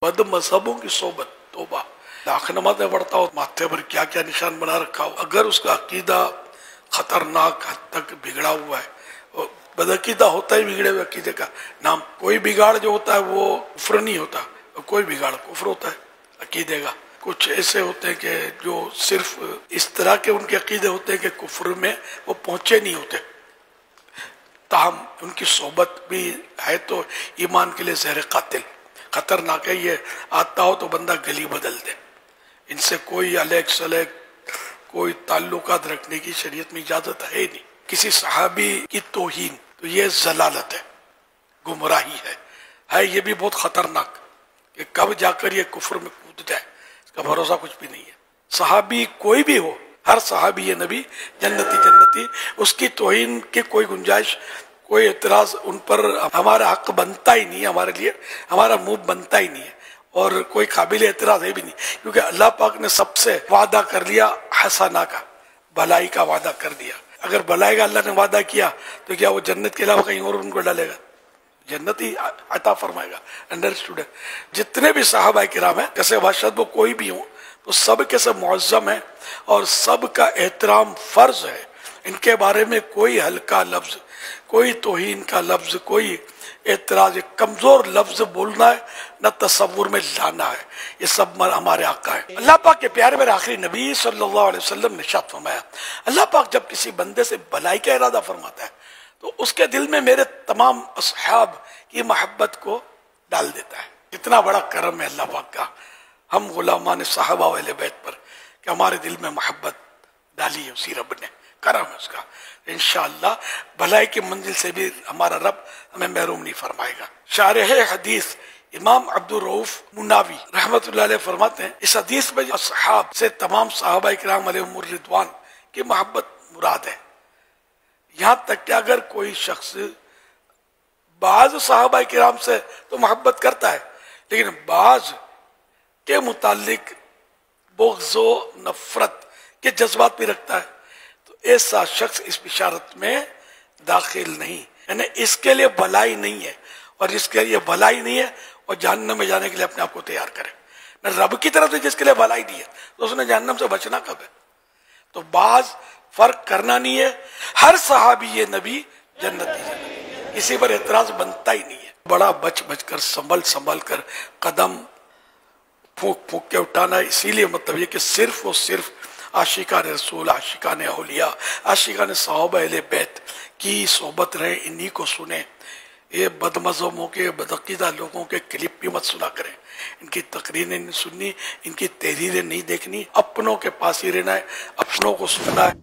बद मजहबों की सोबत, तोबा। लाख नमाज़ें पढ़ता हो, माथे पर क्या क्या निशान बना रखा हो, अगर उसका अकीदा खतरनाक हद तक बिगड़ा हुआ है, बदअकीदा होता ही बिगड़े हुए अकीदे का नाम। कोई बिगाड़ जो होता है वो कुफ्र नहीं होता, कोई बिगाड़ कुफ्र होता है अकीदे का। कुछ ऐसे होते हैं कि जो सिर्फ इस तरह के उनके अकीदे होते हैं कि कुफ्र में वो पहुंचे नहीं होते, ताहम उनकी सोबत भी है तो ईमान के लिए जहर कातिल, खतरनाक है। ये आता हो तो बंदा गली बदल दे। इनसे कोई अलग सलग कोई ताल्लुकात रखने की शरीयत में इजाजत है ही नहीं। किसी सहाबी की तौहीन तो ये जलालत है, गुमराही है ये भी बहुत खतरनाक कि कब जाकर ये कुफ्र में कूद जाए, इसका भरोसा कुछ भी नहीं है। सहाबी कोई भी हो, हर सहाबी ये नबी जन्नती, उसकी तौहीन की कोई गुंजाइश, कोई एतराज उन पर हमारा हक बनता ही नहीं है, हमारे लिए हमारा मुंह बनता ही नहीं है और कोई काबिल एतराज है भी नहीं, क्योंकि अल्लाह पाक ने सबसे वादा कर लिया हसना का, भलाई का वादा कर दिया। अगर भलाई का अल्लाह ने वादा किया तो क्या वो जन्नत के अलावा कहीं और उनको डालेगा? जन्नत ही अता फरमाएगा। अंडरस्टूड है। जितने भी सहाबा किराम है, कैसे वाशद वो कोई भी हो, तो सब के सब मुअज़्ज़म है और सब का एहतराम फर्ज है। इनके बारे में कोई हल्का लफ्ज, कोई तौहीन का लफ्ज, कोई एतराज, कमजोर लफ्ज बोलना है न तसव्वुर में लाना है, ये सब हमारे आका है। अल्लाह पाक के प्यारे मेरे आखिरी नबी सल्लल्लाहु अलैहि वसल्लम ने इरशाद फरमाया, अल्लाह पाक जब किसी बंदे से भलाई का इरादा फरमाता है तो उसके दिल में मेरे तमाम असहाब की मोहब्बत को डाल देता है। कितना बड़ा करम है अल्लाह पाक का हम गुलामान साहबा वाले बैत पर कि हमारे दिल में मोहब्बत डाली है उसी रब ने, करम है उसका। इंशाअल्लाह भलाई की मंजिल से भी हमारा रब हमें महरूम नहीं फरमाएगा। शारह हदीस इमाम अब्दुल रऊफ मुनावी रहमतुल्लाह अलैह फरमाते हैं, इस हदीस में असहाब से तमाम सहाबा किराम अलैहिमुर रिदवान की मोहब्बत मुराद है। यहाँ तक कि अगर कोई शख्स बाज सहाबा किराम से तो मोहब्बत करता है, लेकिन बाज के मुतालिक बुग़्ज़ो नफरत के जज्बात भी रखता है, तो ऐसा शख्स इस बिशारत में दाखिल नहीं, यानी इसके लिए भलाई नहीं है। और जिसके लिए भलाई नहीं है और जहन्नम में जाने के लिए अपने आप को तैयार करे। न रब की तरफ से जिसके लिए भलाई नहीं है तो उसने जहन्नम से बचना कब है? तो बाज फर्क करना नहीं है, हर सहाबी ये नबी जन्नती, किसी पर एतराज बनता ही नहीं है। बड़ा बच बच कर संभल कर कदम फूक फूक के उठाना। इसीलिए मतलब ये कि सिर्फ और सिर्फ आशिकान रसूल, आशिकान औलिया, आशिकान सहाबा अहले बैत की सोबत रहे, इन्हीं को सुने। ये बदमज़हबों के बदअक़ीदा लोगों के क्लिप भी मत सुना करें, इनकी तकरीरें नहीं सुननी, इनकी तहरीरें नहीं देखनी, अपनों के पास ही रहना है, अपनों को सुनना है।